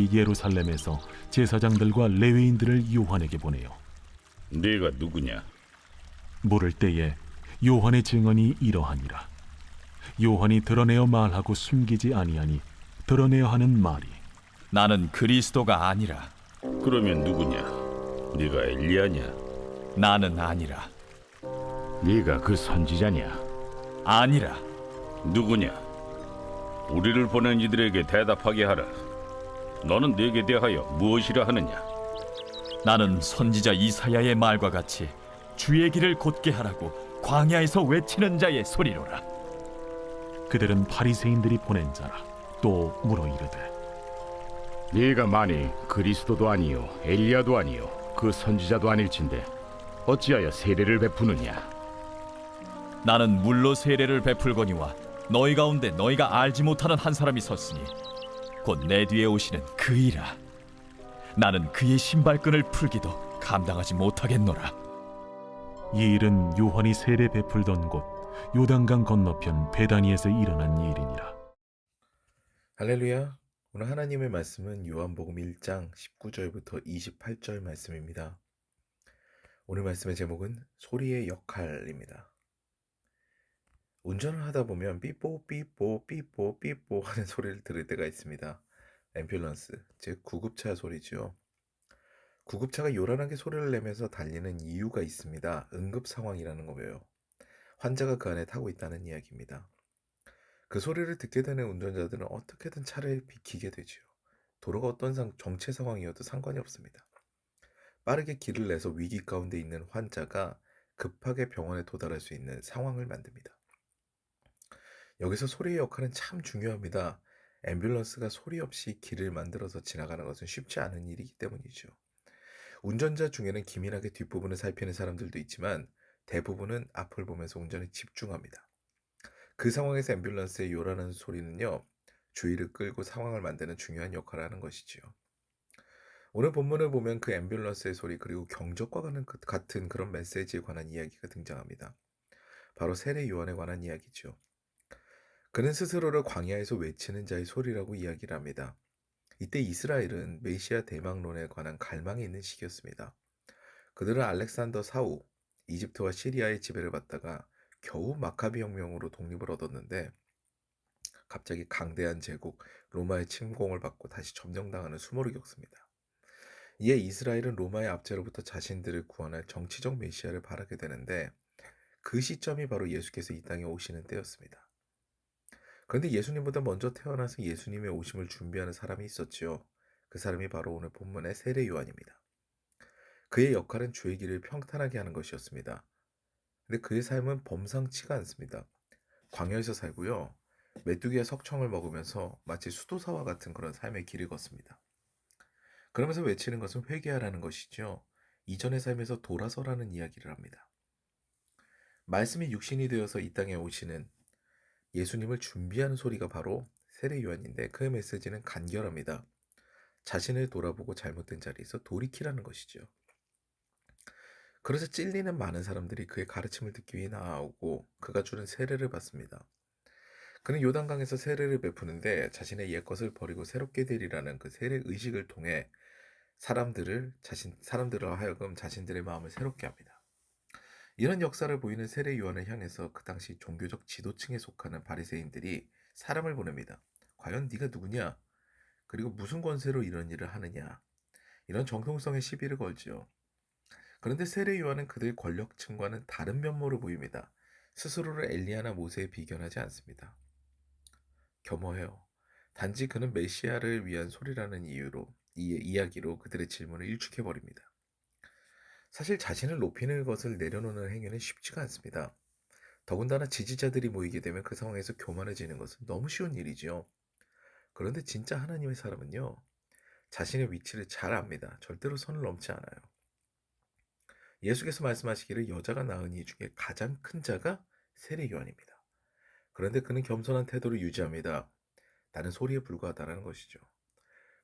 그들이 예루살렘에서 제사장들과 레위인들을 요한에게 보내요. 네가 누구냐? 물을 때에 요한의 증언이 이러하니라. 요한이 드러내어 말하고 숨기지 아니하니 드러내어 하는 말이 나는 그리스도가 아니라. 그러면 누구냐? 네가 엘리야냐? 나는 아니라. 네가 그 선지자냐? 아니라. 누구냐? 우리를 보낸 이들에게 대답하게 하라. 너는 네게 대하여 무엇이라 하느냐? 나는 선지자 이사야의 말과 같이 주의 길을 곧게 하라고 광야에서 외치는 자의 소리로라. 그들은 바리새인들이 보낸 자라. 또 물어 이르되 네가 만일 그리스도도 아니요 엘리야도 아니요 그 선지자도 아닐진데 어찌하여 세례를 베푸느냐? 나는 물로 세례를 베풀거니와 너희 가운데 너희가 알지 못하는 한 사람이 섰으니 곧 내 뒤에 오시는 그이라. 나는 그의 신발끈을 풀기도 감당하지 못하겠노라. 이 일은 요한이 세례 베풀던 곳 요단강 건너편 베다니에서 일어난 일이니라. 할렐루야. 오늘 하나님의 말씀은 요한복음 1장 19절부터 28절 말씀입니다. 오늘 말씀의 제목은 소리의 역할입니다. 운전을 하다 보면 삐뽀 삐뽀 삐뽀 삐뽀 하는 소리를 들을 때가 있습니다. 앰뷸런스, 즉 구급차 소리죠. 구급차가 요란하게 소리를 내면서 달리는 이유가 있습니다. 응급 상황이라는 거예요. 환자가 그 안에 타고 있다는 이야기입니다. 그 소리를 듣게 되는 운전자들은 어떻게든 차를 비키게 되지요. 도로가 어떤 정체 상황이어도 상관이 없습니다. 빠르게 길을 내서 위기 가운데 있는 환자가 급하게 병원에 도달할 수 있는 상황을 만듭니다. 여기서 소리의 역할은 참 중요합니다. 앰뷸런스가 소리 없이 길을 만들어서 지나가는 것은 쉽지 않은 일이기 때문이죠. 운전자 중에는 기민하게 뒷부분을 살피는 사람들도 있지만 대부분은 앞을 보면서 운전에 집중합니다. 그 상황에서 앰뷸런스의 요란한 소리는요, 주의를 끌고 상황을 만드는 중요한 역할을 하는 것이지요. 오늘 본문을 보면 그 앰뷸런스의 소리 그리고 경적과 같은 그런 메시지에 관한 이야기가 등장합니다. 바로 세례 요한에 관한 이야기죠. 그는 스스로를 광야에서 외치는 자의 소리라고 이야기를 합니다. 이때 이스라엘은 메시아 대망론에 관한 갈망이 있는 시기였습니다. 그들은 알렉산더 사후, 이집트와 시리아의 지배를 받다가 겨우 마카비 혁명으로 독립을 얻었는데 갑자기 강대한 제국 로마의 침공을 받고 다시 점령당하는 수모를 겪습니다. 이에 이스라엘은 로마의 압제로부터 자신들을 구원할 정치적 메시아를 바라게 되는데 그 시점이 바로 예수께서 이 땅에 오시는 때였습니다. 그런데 예수님보다 먼저 태어나서 예수님의 오심을 준비하는 사람이 있었지요. 그 사람이 바로 오늘 본문의 세례 요한입니다. 그의 역할은 주의 길을 평탄하게 하는 것이었습니다. 근데 그의 삶은 범상치가 않습니다. 광야에서 살고요. 메뚜기와 석청을 먹으면서 마치 수도사와 같은 그런 삶의 길을 걷습니다. 그러면서 외치는 것은 회개하라는 것이죠. 이전의 삶에서 돌아서라는 이야기를 합니다. 말씀이 육신이 되어서 이 땅에 오시는 예수님을 준비하는 소리가 바로 세례 요한인데 그의 메시지는 간결합니다. 자신을 돌아보고 잘못된 자리에서 돌이키라는 것이죠. 그래서 찔리는 많은 사람들이 그의 가르침을 듣기 위해 나아오고 그가 주는 세례를 받습니다. 그는 요단강에서 세례를 베푸는데 자신의 옛것을 버리고 새롭게 되리라는 그 세례 의식을 통해 사람들을 하여금 자신들의 마음을 새롭게 합니다. 이런 역사를 보이는 세례 요한을 향해서 그 당시 종교적 지도층에 속하는 바리새인들이 사람을 보냅니다. 과연 네가 누구냐? 그리고 무슨 권세로 이런 일을 하느냐? 이런 정통성의 시비를 걸지요. 그런데 세례 요한은 그들 권력층과는 다른 면모를 보입니다. 스스로를 엘리야나 모세에 비견하지 않습니다. 겸허해요. 단지 그는 메시아를 위한 소리라는 이야기로 그들의 질문을 일축해버립니다. 사실 자신을 높이는 것을 내려놓는 행위는 쉽지가 않습니다. 더군다나 지지자들이 모이게 되면 그 상황에서 교만해지는 것은 너무 쉬운 일이지요. 그런데 진짜 하나님의 사람은요, 자신의 위치를 잘 압니다. 절대로 선을 넘지 않아요. 예수께서 말씀하시기를 여자가 낳은 이 중에 가장 큰 자가 세례 요한입니다. 그런데 그는 겸손한 태도를 유지합니다. 나는 소리에 불과하다라는 것이죠.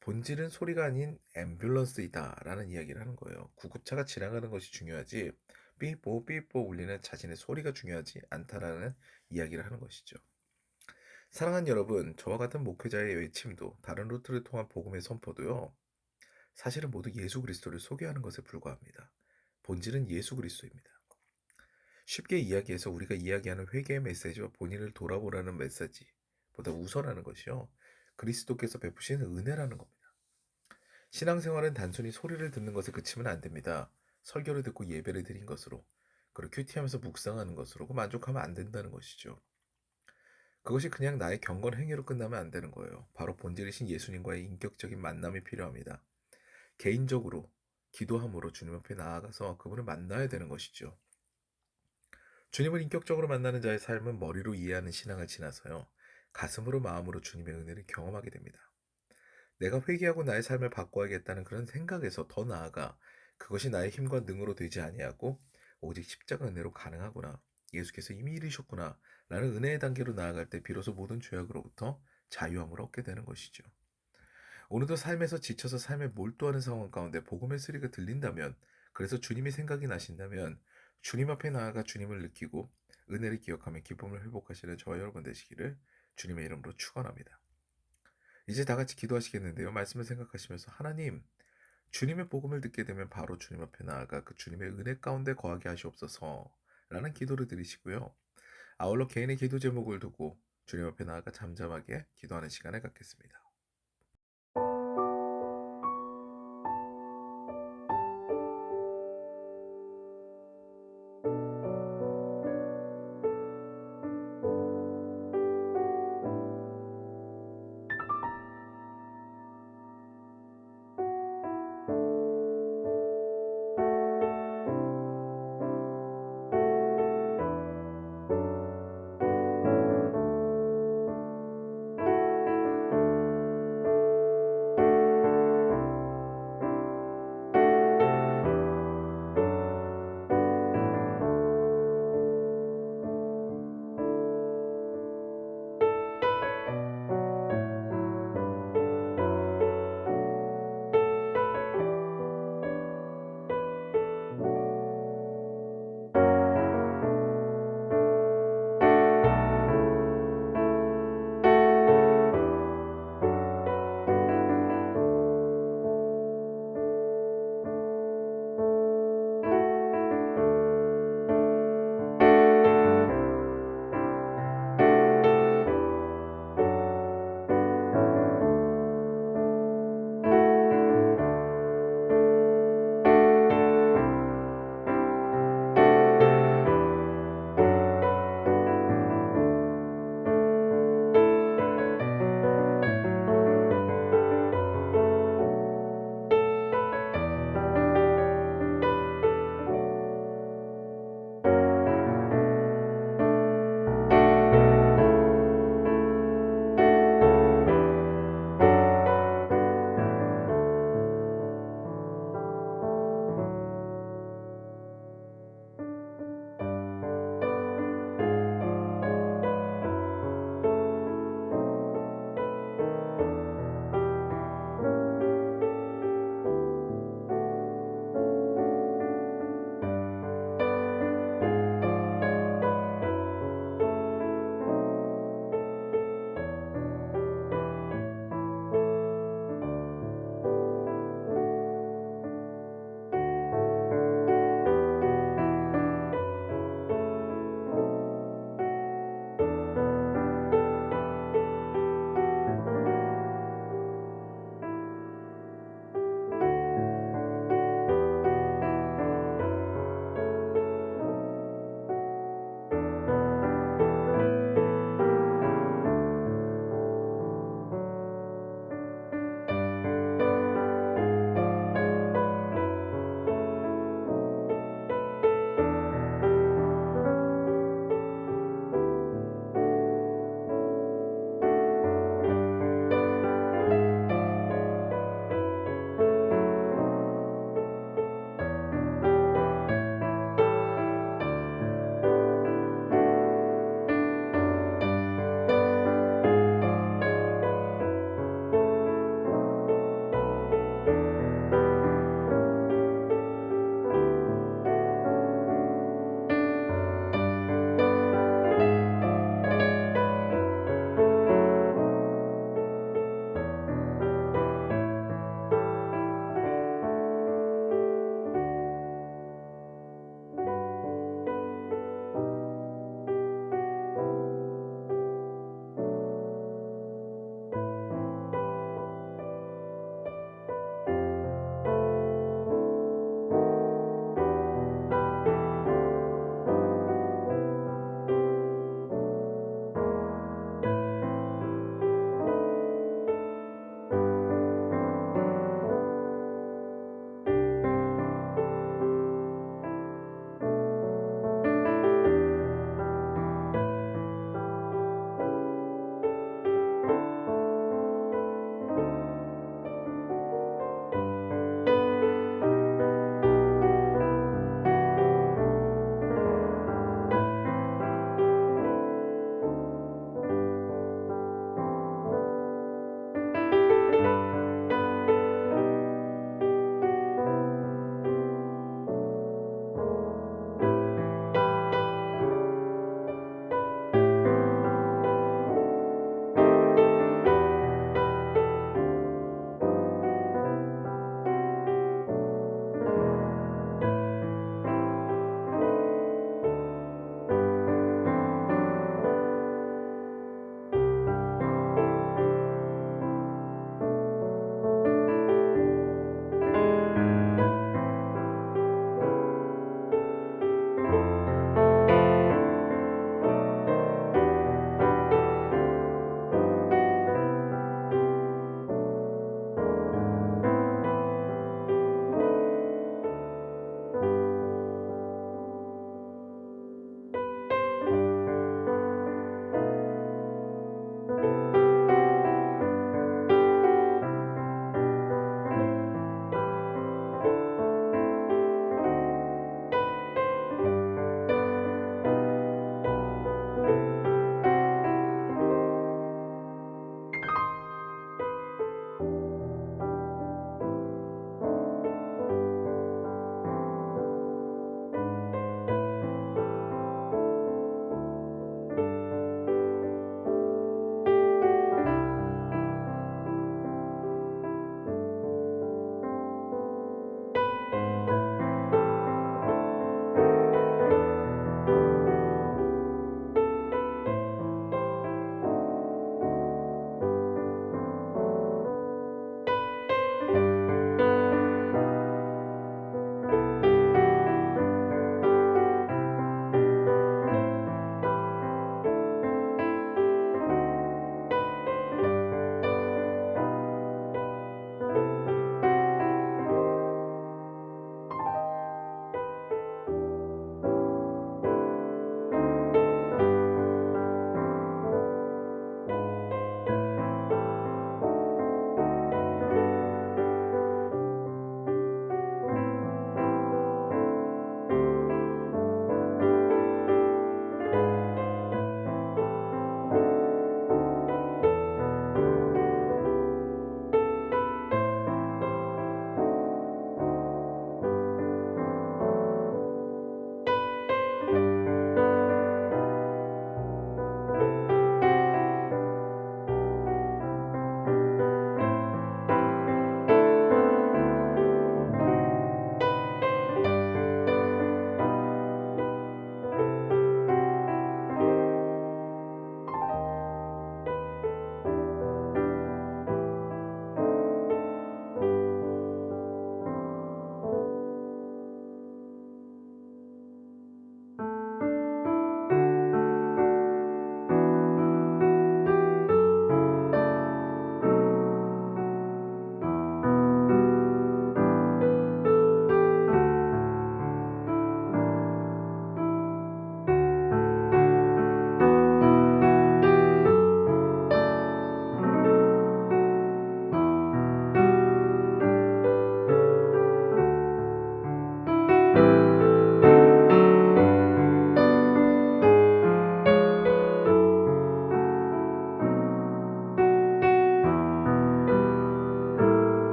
본질은 소리가 아닌 앰뷸런스이다 라는 이야기를 하는 거예요. 구급차가 지나가는 것이 중요하지 삐뽀 삐뽀 울리는 자신의 소리가 중요하지 않다라는 이야기를 하는 것이죠. 사랑하는 여러분, 저와 같은 목회자의 외침도 다른 루트를 통한 복음의 선포도요. 사실은 모두 예수 그리스도를 소개하는 것에 불과합니다. 본질은 예수 그리스도입니다. 쉽게 이야기해서 우리가 이야기하는 회개의 메시지와 본인을 돌아보라는 메시지보다 우선하는 것이요. 그리스도께서 베푸신 은혜라는 겁니다. 신앙생활은 단순히 소리를 듣는 것에 그치면 안 됩니다. 설교를 듣고 예배를 드린 것으로, 그리고 큐티하면서 묵상하는 것으로 만족하면 안 된다는 것이죠. 그것이 그냥 나의 경건 행위로 끝나면 안 되는 거예요. 바로 본질이신 예수님과의 인격적인 만남이 필요합니다. 개인적으로 기도함으로 주님 앞에 나아가서 그분을 만나야 되는 것이죠. 주님을 인격적으로 만나는 자의 삶은 머리로 이해하는 신앙을 지나서요. 가슴으로 마음으로 주님의 은혜를 경험하게 됩니다. 내가 회개하고 나의 삶을 바꿔야겠다는 그런 생각에서 더 나아가 그것이 나의 힘과 능으로 되지 아니하고 오직 십자가 은혜로 가능하구나. 예수께서 이미 이르셨구나. 라는 은혜의 단계로 나아갈 때 비로소 모든 죄악으로부터 자유함을 얻게 되는 것이죠. 오늘도 삶에서 지쳐서 삶에 몰두하는 상황 가운데 복음의 소리가 들린다면, 그래서 주님이 생각이 나신다면 주님 앞에 나아가 주님을 느끼고 은혜를 기억하며 기쁨을 회복하시는 저와 여러분 되시기를 주님의 이름으로 축원합니다. 이제 다 같이 기도하시겠는데요. 말씀을 생각하시면서 하나님, 주님의 복음을 듣게 되면 바로 주님 앞에 나아가 그 주님의 은혜 가운데 거하게 하시옵소서 라는 기도를 드리시고요. 아울러 개인의 기도 제목을 두고 주님 앞에 나아가 잠잠하게 기도하는 시간을 갖겠습니다.